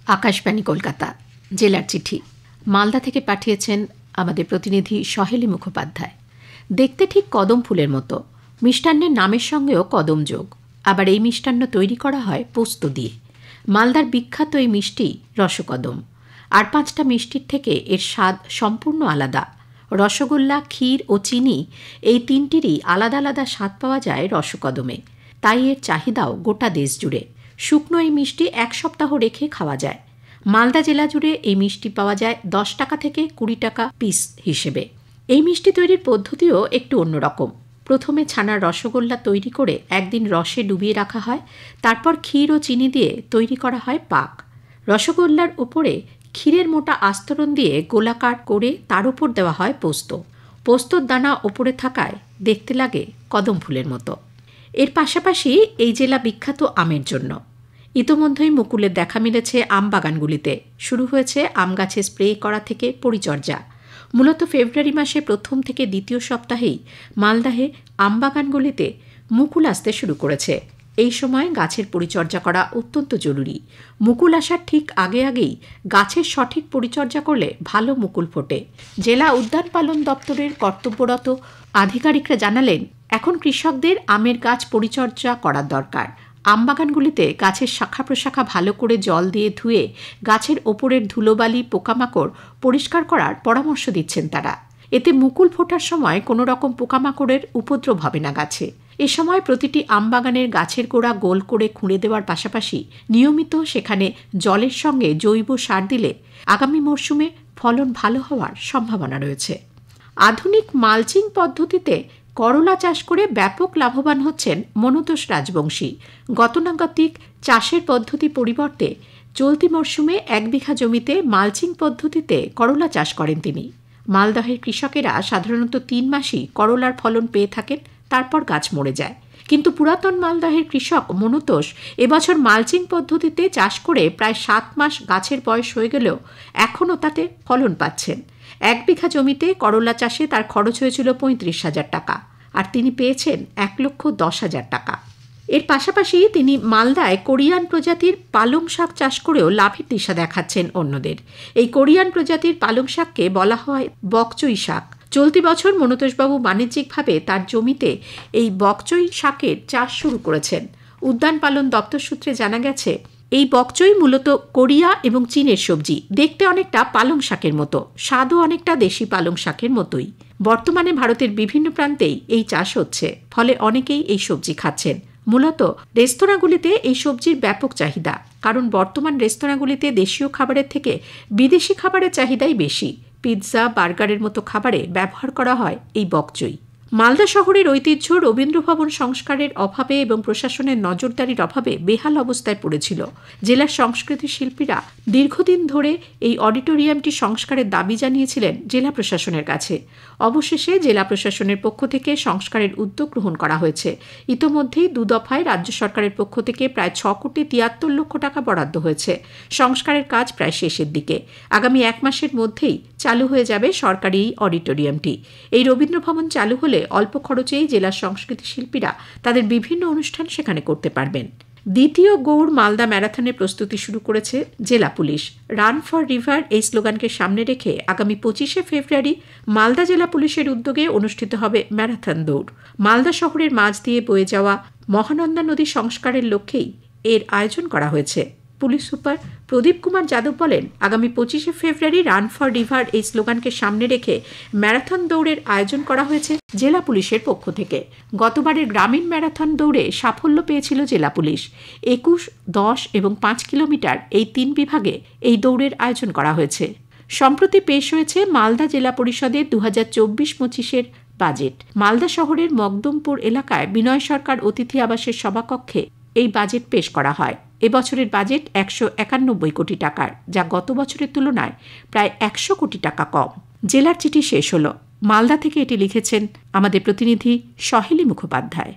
আকাশবাণী কলকাতা জেলার চিঠি মালদা থেকে পাঠিয়েছেন আমাদের প্রতিনিধি সহেলী মুখোপাধ্যায়। দেখতে ঠিক কদম ফুলের মতো, মিষ্টান্নের নামের সঙ্গেও কদম যোগ। আবার এই মিষ্টান্ন তৈরি করা হয় পোস্ত দিয়ে। মালদার বিখ্যাত এই মিষ্টি রসকদম। আর 5টা মিষ্টির থেকে এর স্বাদ সম্পূর্ণ আলাদা। রসগোল্লা, ক্ষীর ও চিনি এই 3টিরই আলাদা আলাদা স্বাদ পাওয়া যায় রসকদমে। তাই এর চাহিদাও গোটা দেশ জুড়ে। শুকনো এই মিষ্টি 1 সপ্তাহ রেখে খাওয়া যায়। মালদা জেলা জুড়ে এই মিষ্টি পাওয়া যায় 10 টাকা থেকে 20 টাকা পিস হিসেবে। এই মিষ্টি তৈরির পদ্ধতিও একটু অন্যরকম। প্রথমে ছানার রসগোল্লা তৈরি করে একদিন রসে ডুবিয়ে রাখা হয়। তারপর ক্ষীর ও চিনি দিয়ে তৈরি করা হয় পাক। রসগোল্লার ওপরে ক্ষীরের মোটা আস্তরণ দিয়ে গোলাকার করে তার উপর দেওয়া হয় পোস্ত। পোস্তর দানা ওপরে থাকায় দেখতে লাগে কদম ফুলের মতো। এর পাশাপাশি এই জেলা বিখ্যাত আমের জন্য। ইতোমধ্যেই মুকুলের দেখা মিলেছে আম বাগানগুলিতে। শুরু হয়েছে আম গাছে স্প্রে করা থেকে পরিচর্যা। মূলত ফেব্রুয়ারি মাসে প্রথম থেকে দ্বিতীয় সপ্তাহেই মালদাহে আম বাগানগুলিতে মুকুল আসতে শুরু করেছে। এই সময় গাছের পরিচর্যা করা অত্যন্ত জরুরি। মুকুল আসার ঠিক আগে আগেই গাছের সঠিক পরিচর্যা করলে ভালো মুকুল ফোটে। জেলা উদ্যান পালন দপ্তরের কর্তব্যরত আধিকারিকরা জানালেন, এখন কৃষকদের আমের গাছ পরিচর্যা করার দরকার। আমবাগানগুলিতে গাছের শাখা প্রশাখা ভালো করে জল দিয়ে ধুয়ে গাছের ওপরের ধুলোবালি, পোকামাকড় পরিষ্কার করার পরামর্শ দিচ্ছেন তারা। এতে মুকুল ফোটার সময় কোনো রকম পোকামাকড়ের উপদ্রব হবে না গাছে। এ সময় প্রতিটি আমবাগানের গাছের গোড়া গোল করে খুঁড়ে দেওয়ার পাশাপাশি নিয়মিত সেখানে জলের সঙ্গে জৈব সার দিলে আগামী মরশুমে ফলন ভালো হওয়ার সম্ভাবনা রয়েছে। আধুনিক মালচিং পদ্ধতিতে করলা চাষ করে ব্যাপক লাভবান হচ্ছেন মনতোষ রাজবংশী। গতানুগতিক চাষের পদ্ধতি পরিবর্তে চলতি মরশুমে 1 বিঘা জমিতে মালচিং পদ্ধতিতে করলা চাষ করেন তিনি। মালদহের কৃষকেরা সাধারণত 3 মাসই করলার ফলন পেয়ে থাকেন, তারপর গাছ মরে যায়। কিন্তু পুরাতন মালদহের কৃষক মনতোষ এবছর মালচিং পদ্ধতিতে চাষ করে প্রায় 7 মাস গাছের বয়স হয়ে গেলেও এখনও তাতে ফলন পাচ্ছেন। 1 বিঘা জমিতে করলা চাষে তার খরচ হয়েছিল 35,000 টাকা, আর তিনি পেয়েছেন 1,10,000 টাকা। এর পাশাপাশি তিনি মালদায় কোরিয়ান প্রজাতির পালং শাক চাষ করেও লাভের দিশা দেখাচ্ছেন অন্যদের। এই কোরিয়ান প্রজাতির পালং শাককে বলা হয় বকচই শাক। চলতি বছর মনতোষবাবু বাণিজ্যিকভাবে তার জমিতে এই বকচই শাকের চাষ শুরু করেছেন। উদ্যান পালন দপ্তর সূত্রে জানা গেছে, এই বকচই মূলত কোরিয়া এবং চীনের সবজি। দেখতে অনেকটা পালং শাকের মতো, স্বাদও অনেকটা দেশি পালং শাকের মতোই। বর্তমানে ভারতের বিভিন্ন প্রান্তেই এই চাষ হচ্ছে, ফলে অনেকেই এই সবজি খাচ্ছেন। মূলত রেস্তোরাঁগুলিতে এই সবজির ব্যাপক চাহিদা, কারণ বর্তমান রেস্তোরাঁগুলিতে দেশীয় খাবারের থেকে বিদেশি খাবারের চাহিদাই বেশি। পিৎজা, বার্গারের মতো খাবারে ব্যবহার করা হয় এই বকচই। মালদা শহরের ঐতিহ্য রবীন্দ্র ভবন সংস্কারের অভাবে এবং প্রশাসনের নজরদারির অভাবে বেহাল অবস্থায় পড়েছিল। জেলার সংস্কৃতি শিল্পীরা দীর্ঘদিন ধরে এই অডিটোরিয়ামটি সংস্কারের দাবি জানিয়েছিলেন জেলা প্রশাসনের কাছে। অবশেষে জেলা প্রশাসনের পক্ষ থেকে সংস্কারের উদ্যোগ গ্রহণ করা হয়েছে। ইতোমধ্যেই 2 দফায় রাজ্য সরকারের পক্ষ থেকে প্রায় 6,73,00,000 টাকা বরাদ্দ হয়েছে। সংস্কারের কাজ প্রায় শেষের দিকে। আগামী 1 মাসের মধ্যেই চালু হয়ে যাবে সরকারি এই অডিটোরিয়ামটি। এই রবীন্দ্র ভবন চালু হলে অল্প খরচেই জেলার সংস্কৃতি শিল্পীরা তাদের বিভিন্ন অনুষ্ঠান সেখানে করতে পারবেন। দ্বিতীয় গৌড় মালদা ম্যারাথনের প্রস্তুতি শুরু করেছে জেলা পুলিশ। রান ফর রিভার এই স্লোগানকে সামনে রেখে আগামী 25শে ফেব্রুয়ারি মালদা জেলা পুলিশের উদ্যোগে অনুষ্ঠিত হবে ম্যারাথন দৌড়। মালদা শহরের মাঝ দিয়ে বয়ে যাওয়া মহানন্দা নদী সংস্কারের লক্ষ্যেই এর আয়োজন করা হয়েছে। পুলিশ সুপার প্রদীপ কুমার যাদব বলেন, আগামী 25শে ফেব্রুয়ারি রান ফর রিভার এই স্লোগানকে সামনে রেখে ম্যারাথন দৌড়ের আয়োজন করা হয়েছে জেলা পুলিশের পক্ষ থেকে। গতবারের গ্রামীণ ম্যারাথন দৌড়ে সাফল্য পেয়েছিল জেলা পুলিশ। 21, 10 এবং 5 কিলোমিটার এই 3 বিভাগে এই দৌড়ের আয়োজন করা হয়েছে। সম্প্রতি পেশ হয়েছে মালদা জেলা পরিষদের 2024-25-এর বাজেট। মালদা শহরের মকদমপুর এলাকায় বিনয় সরকার অতিথি আবাসের সভাকক্ষে এই বাজেট পেশ করা হয়। এবছরের বাজেট 191 কোটি টাকার, যা গত বছরের তুলনায় প্রায় 100 কোটি টাকা কম। জেলার চিঠি শেষ হলো। মালদা থেকে এটি লিখেছেন আমাদের প্রতিনিধি সহেলী মুখোপাধ্যায়।